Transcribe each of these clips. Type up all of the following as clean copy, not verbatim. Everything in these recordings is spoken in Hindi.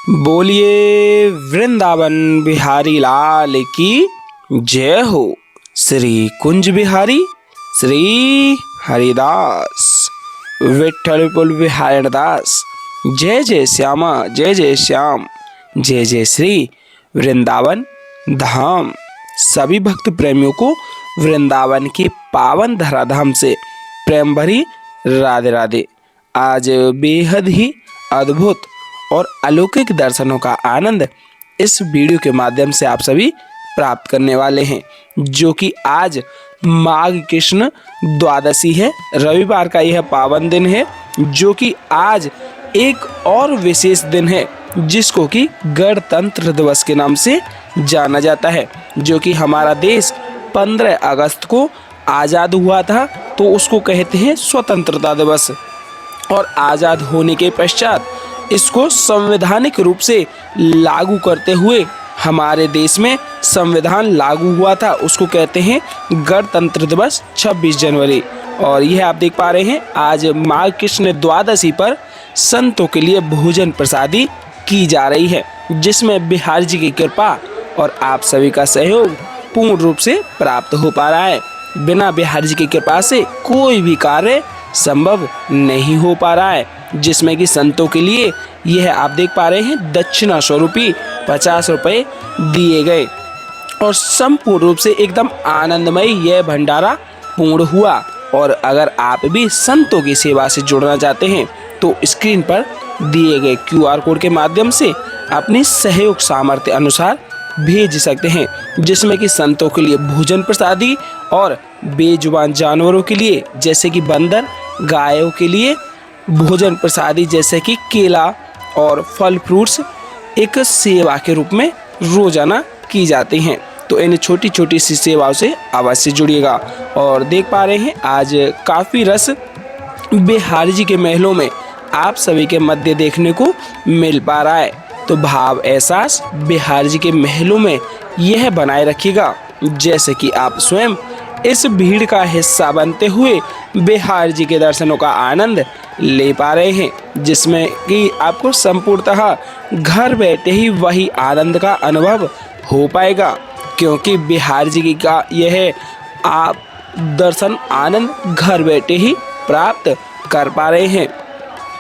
बोलिए वृंदावन बिहारी लाल की जय हो। श्री कुंज बिहारी श्री हरिदास विठ्ठल पुल बिहारी दास। जय जय श्यामा जय जय श्याम जय जय श्री वृंदावन धाम। सभी भक्त प्रेमियों को वृंदावन के पावन धराधाम से प्रेम भरी राधे राधे। आज बेहद ही अद्भुत और अलौकिक दर्शनों का आनंद इस वीडियो के माध्यम से आप सभी प्राप्त करने वाले हैं, जो कि आज माघ कृष्ण द्वादशी है। रविवार का यह पावन दिन है, जो कि आज एक और विशेष दिन है जिसको कि गणतंत्र दिवस के नाम से जाना जाता है, जो कि हमारा देश 15 अगस्त को आज़ाद हुआ था, तो उसको कहते हैं स्वतंत्रता दिवस। और आज़ाद होने के पश्चात इसको संवैधानिक रूप से लागू करते हुए हमारे देश में संविधान लागू हुआ था, उसको कहते हैं गणतंत्र दिवस 26 जनवरी। और यह आप देख पा रहे हैं, आज माघ कृष्ण द्वादशी पर संतों के लिए भोजन प्रसादी की जा रही है, जिसमें बिहार जी की कृपा और आप सभी का सहयोग पूर्ण रूप से प्राप्त हो पा रहा है। बिना बिहार जी की कृपा से कोई भी कार्य संभव नहीं हो पा रहा है, जिसमें कि संतों के लिए यह आप देख पा रहे हैं दक्षिणा स्वरूपी 50 रुपये दिए गए और संपूर्ण रूप से एकदम आनंदमय यह भंडारा पूर्ण हुआ। और अगर आप भी संतों की सेवा से जुड़ना चाहते हैं तो स्क्रीन पर दिए गए QR कोड के माध्यम से अपनी सहयोग सामर्थ्य अनुसार भेज सकते हैं, जिसमें कि संतों के लिए भोजन प्रसादी और बेजुबान जानवरों के लिए जैसे कि बंदर, गायों के लिए भोजन प्रसादी जैसे कि केला और फल फ्रूट्स एक सेवा के रूप में रोजाना की जाती हैं। तो इन छोटी छोटी सी सेवाओं से अवश्य जुड़िएगा। और देख पा रहे हैं आज काफ़ी रस बिहार जी के महलों में आप सभी के मध्य देखने को मिल पा रहा है। तो भाव एहसास बिहार जी के महलों में यह बनाए रखिएगा, जैसे कि आप स्वयं इस भीड़ का हिस्सा बनते हुए बिहार जी के दर्शनों का आनंद ले पा रहे हैं, जिसमें कि आपको संपूर्णतः घर बैठे ही वही आनंद का अनुभव हो पाएगा, क्योंकि बिहार जी का यह आप दर्शन आनंद घर बैठे ही प्राप्त कर पा रहे हैं।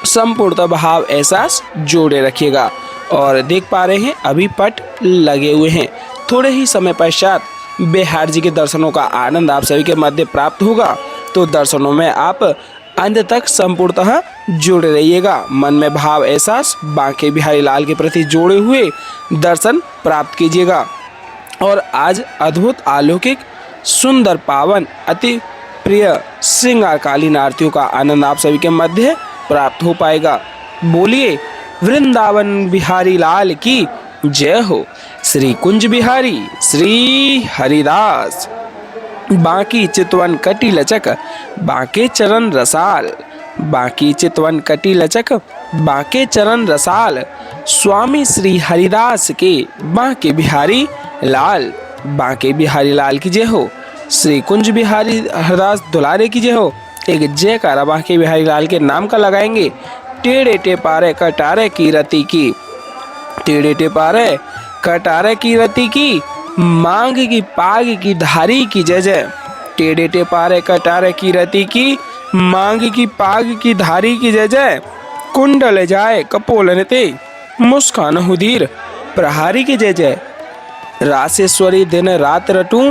संपूर्णतः भाव एहसास जोड़े रखिएगा। और देख पा रहे हैं अभी पट लगे हुए हैं, थोड़े ही समय पश्चात बिहार जी के दर्शनों का आनंद आप सभी के मध्य प्राप्त होगा। तो दर्शनों में आप अंत तक संपूर्णतः जुड़े रहिएगा। मन में भाव एहसास बांके बिहारी लाल के प्रति जोड़े हुए दर्शन प्राप्त कीजिएगा। और आज अद्भुत अलौकिक सुंदर पावन अति प्रिय श्रृंगारकालीन आरतियों का आनंद आप सभी के मध्य प्राप्त हो पाएगा। बोलिए वृंदावन बिहारी लाल की जय हो। श्री कुंज बिहारी श्री हरिदास। बांकी चितवन कटी लचक बांके चरण रसाल। बांकी चितवन कटी लचक बांके चरण रसाल। स्वामी श्री हरिदास के बांके बिहारी लाल। बांके बिहारी लाल की जय हो। श्री कुंज बिहारी हरिदास दुलारे की जय हो। एक जयकारा बांके बिहारी लाल के नाम का लगाएंगे। टेढ़े टेपारे कटारे की रति की। टेढ़े टेपारे कटारे की रति की। मांग की पाग की धारी की जय जय। टेढ़े टेपारे कटारे की रति की। मांग की पाग की धारी की जय जय। कुंडल जाए कपोलन ते मुस्कान हुदीर प्रहारी की जय जय। रासेश्वरी दिन रात रटूं।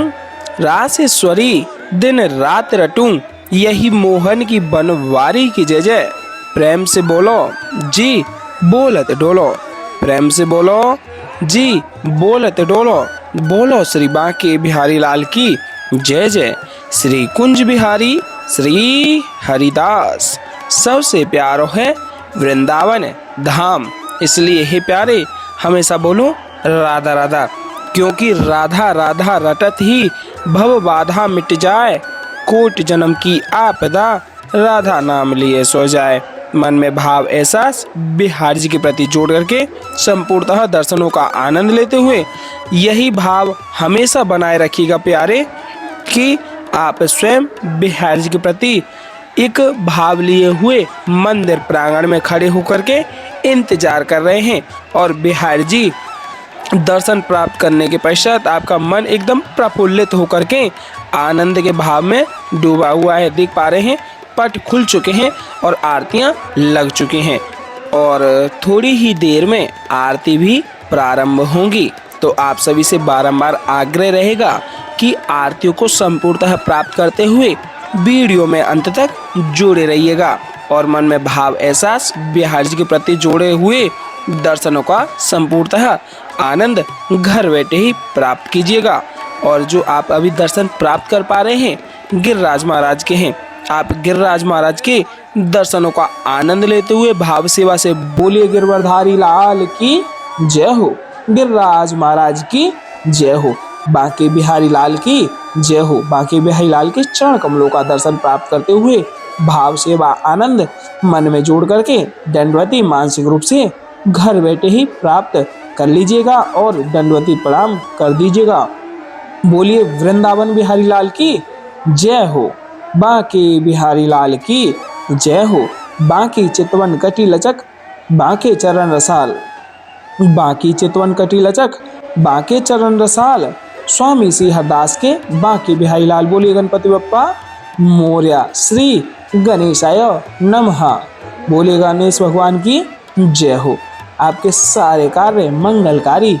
रासेश्वरी दिन रात रटूं। यही मोहन की बनवारी की जय जय। प्रेम से बोलो जी बोलत डोलो। प्रेम से बोलो जी बोलत डोलो। बोलो श्री बांके बिहारी लाल की जय जय। श्री कुंज बिहारी श्री हरिदास। सबसे प्यारो है वृंदावन धाम, इसलिए हे प्यारे हमेशा बोलो राधा राधा, क्योंकि राधा राधा रटत ही भव बाधा मिट जाए। कोट जन्म की आपदा राधा नाम लिए सो जाए। मन में भाव एहसास बिहार जी के प्रति जोड़ करके संपूर्णतः दर्शनों का आनंद लेते हुए यही भाव हमेशा बनाए रखिएगा प्यारे, कि आप स्वयं बिहार जी के प्रति एक भाव लिए हुए मंदिर प्रांगण में खड़े होकर के इंतजार कर रहे हैं और बिहारी जी दर्शन प्राप्त करने के पश्चात आपका मन एकदम प्रफुल्लित होकर के आनंद के भाव में डूबा हुआ है। देख पा रहे हैं पट खुल चुके हैं और आरतियां लग चुकी हैं और थोड़ी ही देर में आरती भी प्रारंभ होंगी। तो आप सभी से बारंबार आग्रह रहेगा कि आरतियों को संपूर्णतः प्राप्त करते हुए वीडियो में अंत तक जुड़े रहिएगा और मन में भाव एहसास बिहारी जी के प्रति जोड़े हुए दर्शनों का संपूर्णतः आनंद घर बैठे ही प्राप्त कीजिएगा। और जो आप अभी दर्शन प्राप्त कर पा रहे हैं गिरिराज महाराज के हैं। आप गिरिराज महाराज के दर्शनों का आनंद लेते हुए भाव सेवा से बोलिए गिरवरधारी लाल की जय हो, गिरिराज महाराज की जय हो, बांके बिहारी लाल की जय हो। बांके बिहारी लाल के चरण कमलों का दर्शन प्राप्त करते हुए भाव सेवा आनंद मन में जोड़ करके दंडवती मानसिक रूप से घर बैठे ही प्राप्त कर लीजिएगा और दंडवती प्रणाम कर दीजिएगा। बोलिए वृंदावन बिहारी लाल की जय हो, बांके बिहारी लाल की जय हो। बांकी चितवन कटी लचक बांके चरण रसाल, बांकी चितवन कटी लचक बांके चरण रसाल, स्वामी श्री हरदास के बांके बिहारी लाल। बोलिए गणपति बप्पा मोरया, श्री गणेशाय नमः। बोलिए गणेश भगवान की जय हो। आपके सारे कार्य मंगलकारी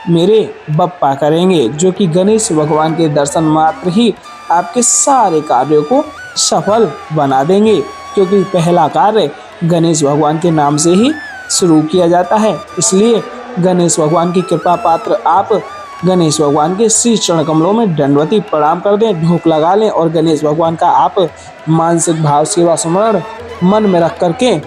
मेरे बप्पा करेंगे, जो कि गणेश भगवान के दर्शन मात्र ही आपके सारे कार्यों को सफल बना देंगे, क्योंकि पहला कार्य गणेश भगवान के नाम से ही शुरू किया जाता है। इसलिए गणेश भगवान की कृपा पात्र आप गणेश भगवान के श्री चरण कमलों में दंडवती प्रणाम कर दें, ढोक लगा लें और गणेश भगवान का आप मानसिक भाव सेवा स्मरण मन में रख करके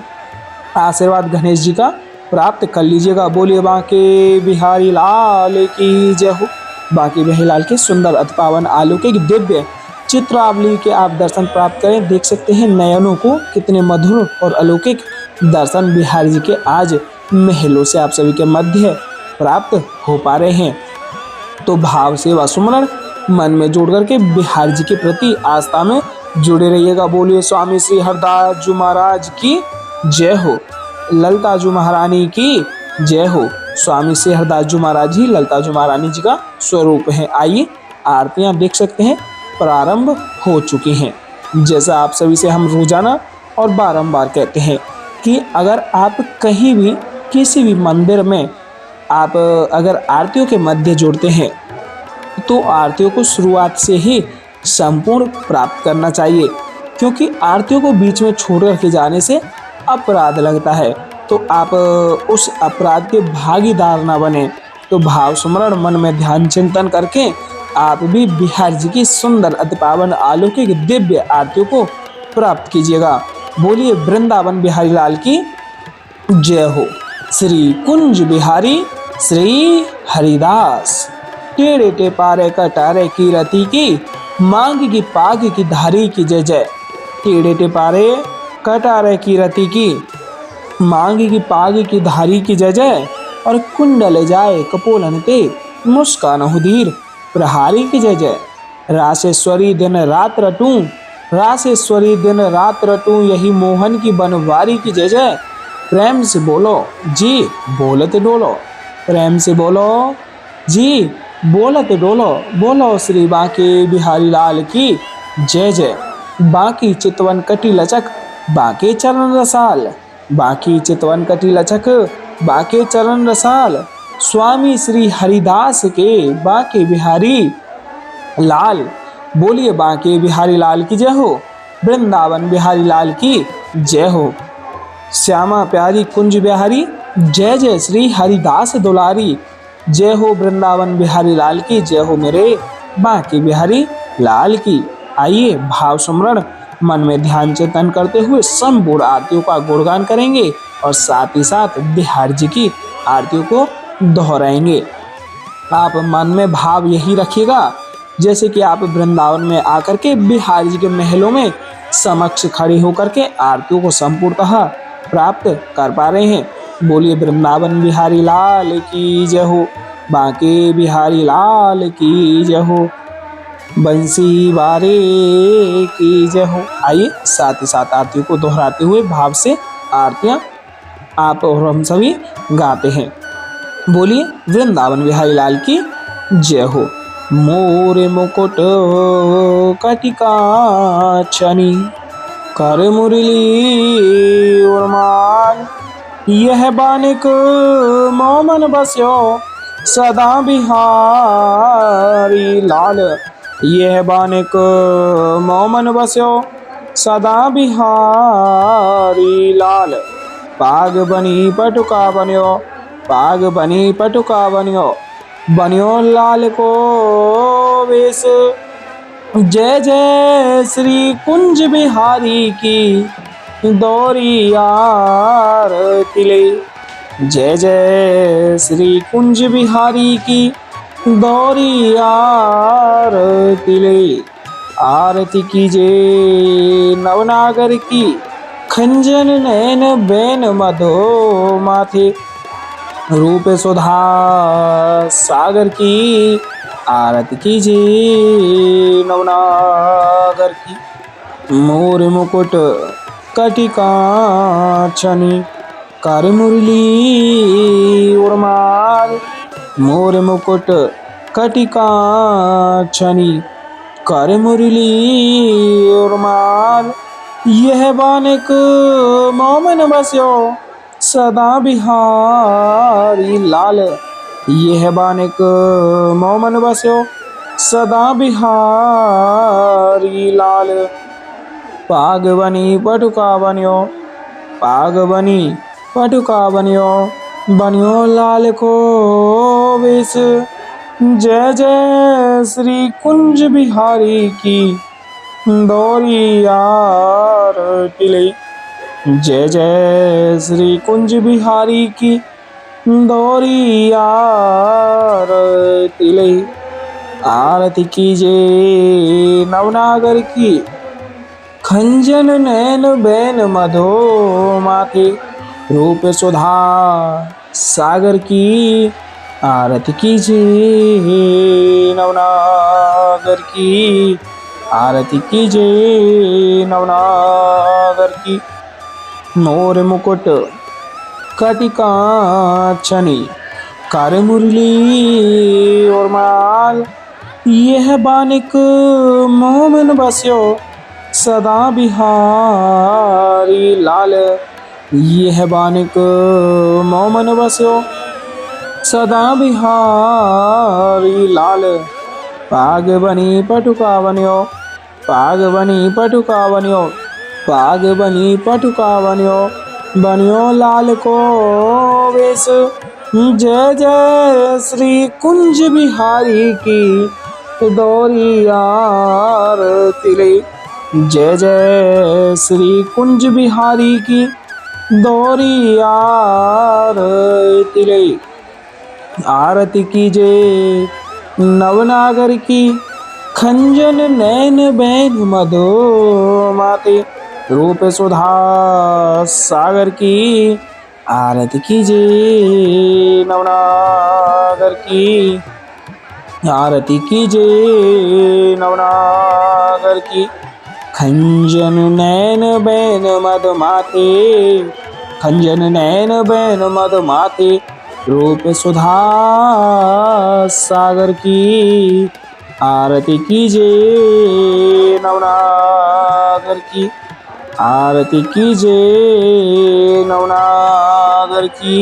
आशीर्वाद गणेश जी का प्राप्त कर लीजिएगा। बोलिए बांके बिहारी लाल की जय हो। बांके बिहारी लाल के सुंदर अति पावन अलौकिक दिव्य चित्रावली के आप दर्शन प्राप्त करें। देख सकते हैं नयनों को कितने मधुर और अलौकिक दर्शन बिहारी जी के आज महलों से आप सभी के मध्य प्राप्त हो पा रहे हैं। तो भाव सेवा सुमरण मन में जोड़ करके बिहारी जी के प्रति आस्था में जुड़े रहिएगा। बोलिए स्वामी श्री हरदास जी महाराज की जय हो, ललिता जी महारानी की जय हो। स्वामी श्री हरदास जी महाराज ही ललिता जी महारानी जी का स्वरूप है। आइए आरतियां देख सकते हैं प्रारंभ हो चुकी हैं। जैसा आप सभी से हम रोजाना और बारंबार कहते हैं कि अगर आप कहीं भी किसी भी मंदिर में आप अगर आरतियों के मध्य जोड़ते हैं तो आरतियों को शुरुआत से ही संपूर्ण प्राप्त करना चाहिए, क्योंकि आरतियों को बीच में छोड़ करके जाने से अपराध लगता है। तो आप उस अपराध के भागीदार ना बने। तो भाव स्मरण मन में ध्यान चिंतन करके आप भी बिहारी जी की सुंदर अति पावन अलौकिक दिव्य आरतियों को प्राप्त कीजिएगा। बोलिए वृंदावन बिहारी लाल की जय हो। श्री कुंज बिहारी श्री हरिदास, टेढ़े टेपारे कटारे की रति की, मांग की पाग की धारी की जय जय। टेढ़े टेपारे कटारे की रति की, मांग की पाग की धारी की जय जय। और कुंडल जाए कपोलन ते, मुस्कान हुदीर प्रहारी की जय जय। रासेश्वरी दिन रात रटूं, रासेश्वरी दिन रात रटूं, यही मोहन की बनवारी की जय जय। प्रेम से बोलो जी बोलत डोलो, प्रेम से बोलो जी बोलत डोलो। बोलो श्री बांके बिहारी लाल की जय जय। बांकी चितवन कटी लचक बांके चरण रसाल, बांकी चितवन कटी लचक बांके चरण रसाल, स्वामी श्री हरिदास के बांके बिहारी लाल। बोलिए बांके बिहारी लाल की जय हो, वृंदावन बिहारी लाल की जय हो। श्यामा प्यारी कुंज बिहारी, जय जय श्री हरिदास दुलारी, जय हो वृंदावन बिहारी लाल की जय हो मेरे बांके बिहारी लाल की। आइए भाव स्मरण मन में ध्यान चिंतन करते हुए संपूर्ण आरतियों का गुणगान करेंगे और साथ ही साथ बिहारी जी की आरतियों को दोहराएंगे। आप मन में भाव यही रखिएगा जैसे कि आप वृंदावन में आकर के बिहारी जी के महलों में समक्ष खड़े होकर के आरतियों को संपूर्णतः प्राप्त कर पा रहे हैं। बोलिए वृंदावन बिहारी लाल की जय हो, बांके बिहारी लाल की जय हो। बंसी वारे की जय हो। आइए साथ ही साथ आरतियों को दोहराते हुए भाव से आरतियां आप और हम सभी गाते हैं। बोलिए वृंदावन बिहारी लाल की जय हो। मोर मुकुट कटिका छनी कर मुरली उर्माल यह बानिक मोमन बस्यो सदा बिहारी लाल यह बानिक मोमन बस्यो सदा बिहारी लाल पाग बनी पटुका बन्यो पाग बनी पटुका बन्यो बन्यो लाल को वेश जय जय श्री कुंज बिहारी की दौरी आरती ले जय जय श्री कुंज बिहारी की दौरी आरती ले आरती कीजे नवनागर की खंजन नैन बैन मधो माथे रूप सुधा सागर की आरती कीजिए नवनागर की मोर मुकुट कटिका छनी कर मुरली उर्माल मोर मुकुट कटिका छनी कर मुरली उर्माल यह बानिक मोमन बस्यो सदा बिहारी लाल यह बानिक मोमन बस्यो सदा बिहारी लाल पाग बनी पटुका बन्यो पाग बनी पटुका बन्यो बन्यो लाल को वेश जय जय श्री कुंज बिहारी की दौरी आरती ले जय जय श्री कुंज बिहारी की दौरी आरती ले आरती कीजिए नवनागर की खंजन नैन बैन मधो माथे रूप सुधा सागर की आरती कीजिए नवनागर की आरती कीजिए नवनागर की मोर मुकुट कटिका छनी कर मुरली और माल यह बानिक मोमन बस्यो सदा बिहारी लाल यह बानिक मोमन बस्यो सदा बिहारी लाल पाग बनी पटुका बन्यो पाग बनी पटुका बन्यो पाग बनी पटुका बन्यो बन्यो लाल को वेश जय जय श्री कुंज बिहारी की दौरी आरती ले जय जय श्री कुंज बिहारी की दौरी आरती ले आरती कीजे नवनागर की खंजन नैन बैन मधो माते रूप सुधा सागर की आरती कीजिए नवनागर की आरती कीजिए नवनागर की खंजन नैन बैन मद माते खंजन नैन बैन मद माते रूप सुधा सागर की आरती कीजिए नवनागर की आरती कीजिए नवनागर की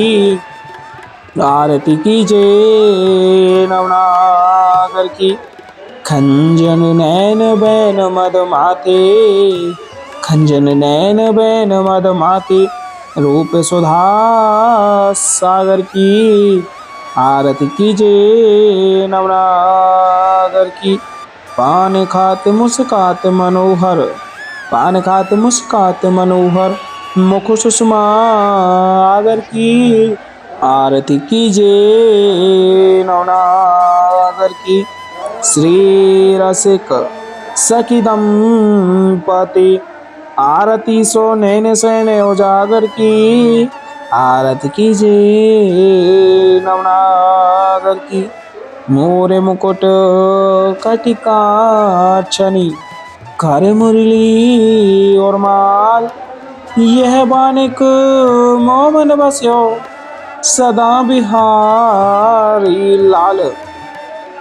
आरती कीजिए नवनागर की खंजन नैन बैन मद माते खंजन नैन बैन मद माते रूप सुधा सागर की आरती कीजिए नवनागर की पान खात मुस्कात मनोहर पान खात मुस्कात मनोहर मुख सुषमा आगर की आरती कीजिए नवनागर की श्री रसिक सखीदम पति आरती सो नैन सैन उजागर की आरती कीजिए नवनागर की मोरे मुकुट कटिका छनी, कर मुरली और माल, यह बानिक मोमन बस्यो, सदा बिहारी लाल।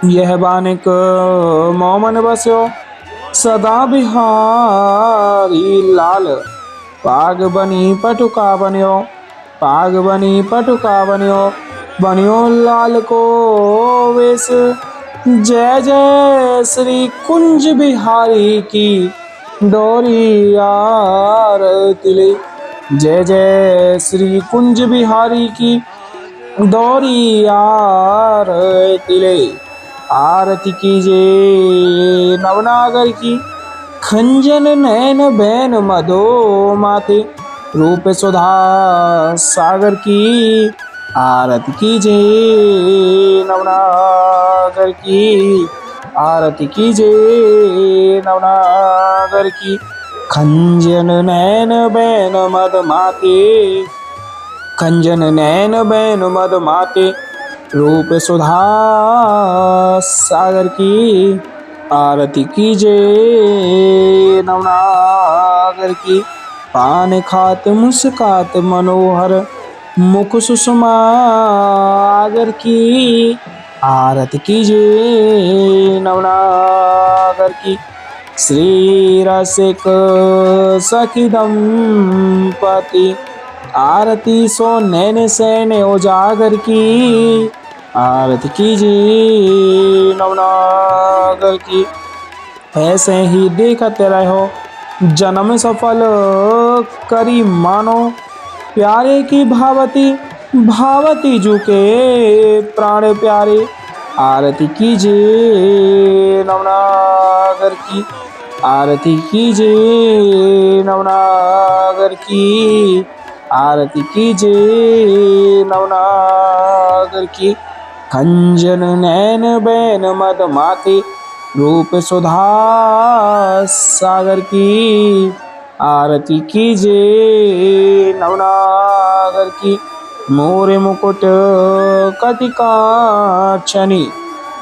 यह बानिक मोमन बस्यो, सदा बिहारी लाल। पाग बनी पटुका बन्यो, पाग बनी पटुका बन्यो, बन्यो लाल को वेश। जय जय श्री कुंज बिहारी की डोरी आरती ले। जय जय श्री कुंज बिहारी की डोरी आरती ले। आरती कीजे नवनागर की, खंजन नैन बैन मधो माथे, रूप सुधा सागर की। आरती कीजे नवनागर की, आरती कीजे नवनागर की, खंजन नैन बैन मद माते, खंजन नैन बैन मद माते, रूप सुधा सागर की। आरती कीजे नवनागर की, पान खात मुस्कात मनोहर, मुख सुषमा आगर की। आरती कीजे नवनागर की, श्री रसिक सखी दंपति, आरती सो नैन सैन उजागर की। आरती कीजे नवनागर की, ऐसे ही देखते रहो जन्म सफल करी मानो, प्यारे की भावती भावती जू के प्राण प्यारे। आरती कीजे नवनागर की, आरती कीजे नवनागर की, आरती कीजे नवनागर की, खंजन नैन बैन मद माते, रूप सुधा सागर की। आरती कीजे नवनागर की, मोरे मुकुट कटिका छनी,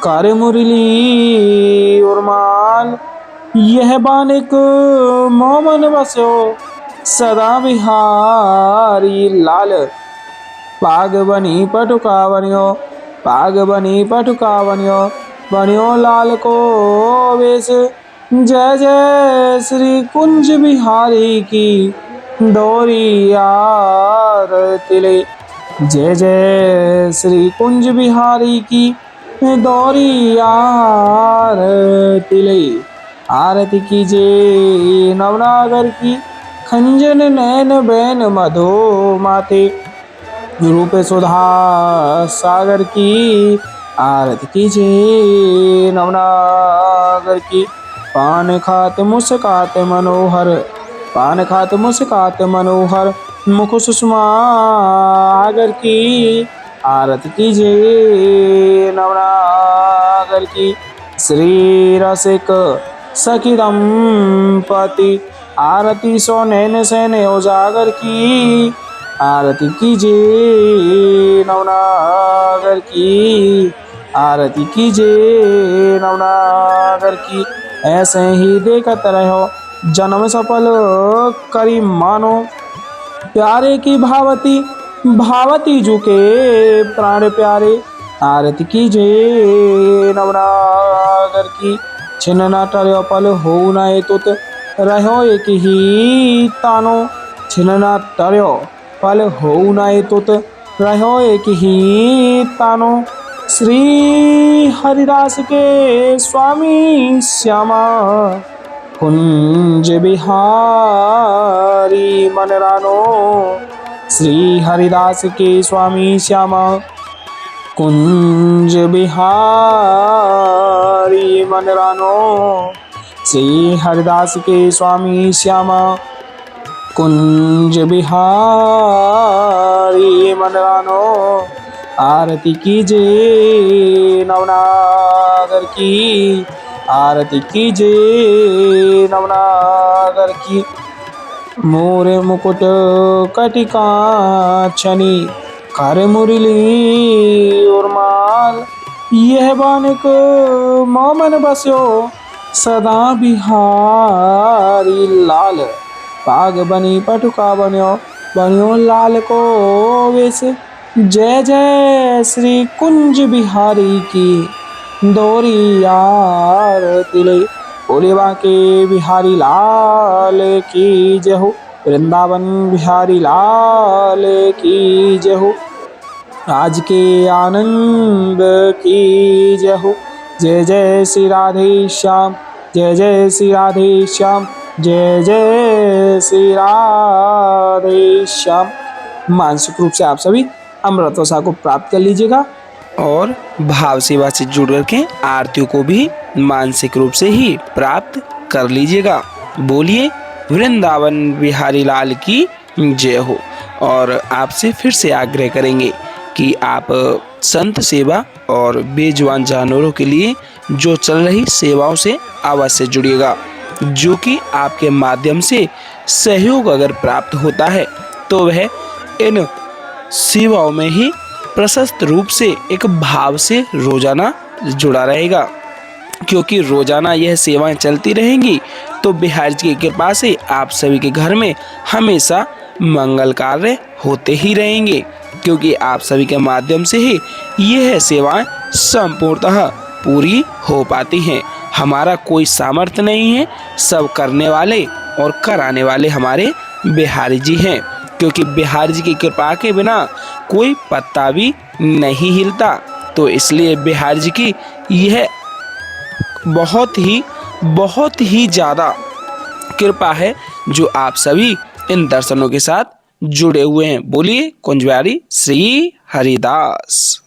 कर मुरली और माल, यह बानिक मोमन बस्यो, सदा बिहारी लाल। पाग बनी पटुका बन्यो, पाग बनी पटुका बन्यो, बन्यो लाल को वेश। जय जय श्री कुंज बिहारी की डोरी आरती ले। जय जय श्री कुंज बिहारी की डोरी आरती ले। आरती कीजे नवनागर की, खंजन नैन बैन मधो माते, रूप सुधा सागर की। आरती कीजे नवनागर की, पान खात मुस्कात मनोहर, पान खात मुस्कात मनोहर, मुख सुषमा आगर की। आरती कीजे नवनागर की, श्री रसिक सखी दंपति, आरती सो नैन सैन उजागर की। आरती कीजे नवनागर की, आरती कीजे नवनागर की, ऐसे ही देखत रहो जन्म सफल करी मानो, प्यारे की भावती भावती जू के प्राण प्यारे। आरती कीजे नवनागर की, छिन न टर्यो पल हो न तुत, रहो एक ही तानो, छिन न टर्यो पल हो न तुत, रहो एक ही तानो। श्री हरिदास के स्वामी श्यामा, कुंज बिहारी मन रानो। श्री हरिदास के स्वामी श्यामा, कुंज बिहारी मन रानो। श्री हरिदास के स्वामी श्यामा, कुंज बिहारी मन रानो। आरती कीजे नवनागर की, आरती कीजे नवनागर की, मोरे मुकुट कटिका छनी, कर मुरली और माल, यह बानिक मोमन बस्यो सदा बिहारी लाल। पाग बनी पटुका बन्यो बन्यो लाल को वेश। जय जय श्री कुंज बिहारी की दोरी आरती ले। बोले बांके बिहारी लाल की जय हो। वृंदावन बिहारी लाल की जय हो। आज के आनंद की जय हो। जय जय श्री राधे श्याम, जय जय श्री राधे श्याम, जय जय श्री राधे श्याम। मानसिक रूप से आप सभी अमृत वसा को प्राप्त कर लीजिएगा और भाव सेवा से जुड़ करके आरतियों को भी मानसिक रूप से ही प्राप्त कर लीजिएगा। बोलिए वृंदावन बिहारी लाल की जय हो। और आपसे फिर से आग्रह करेंगे कि आप संत सेवा और बेजुबान जानवरों के लिए जो चल रही सेवाओं से अवश्य जुड़िएगा, जो कि आपके माध्यम से सहयोग अगर प्राप्त होता है तो वह इन सेवाओं में ही प्रशस्त रूप से एक भाव से रोजाना जुड़ा रहेगा। क्योंकि रोजाना यह सेवाएं चलती रहेंगी तो बिहार जी की कृपा से आप सभी के घर में हमेशा मंगल कार्य होते ही रहेंगे, क्योंकि आप सभी के माध्यम से ही यह सेवाएं संपूर्णतः पूरी हो पाती हैं। हमारा कोई सामर्थ्य नहीं है, सब करने वाले और कराने वाले हमारे बिहारी जी हैं। क्योंकि बिहारी जी की कृपा के बिना कोई पत्ता भी नहीं हिलता, तो इसलिए बिहारी जी की यह बहुत ही ज़्यादा कृपा है जो आप सभी इन दर्शनों के साथ जुड़े हुए हैं। बोलिए कुंज बिहारी श्री हरिदास।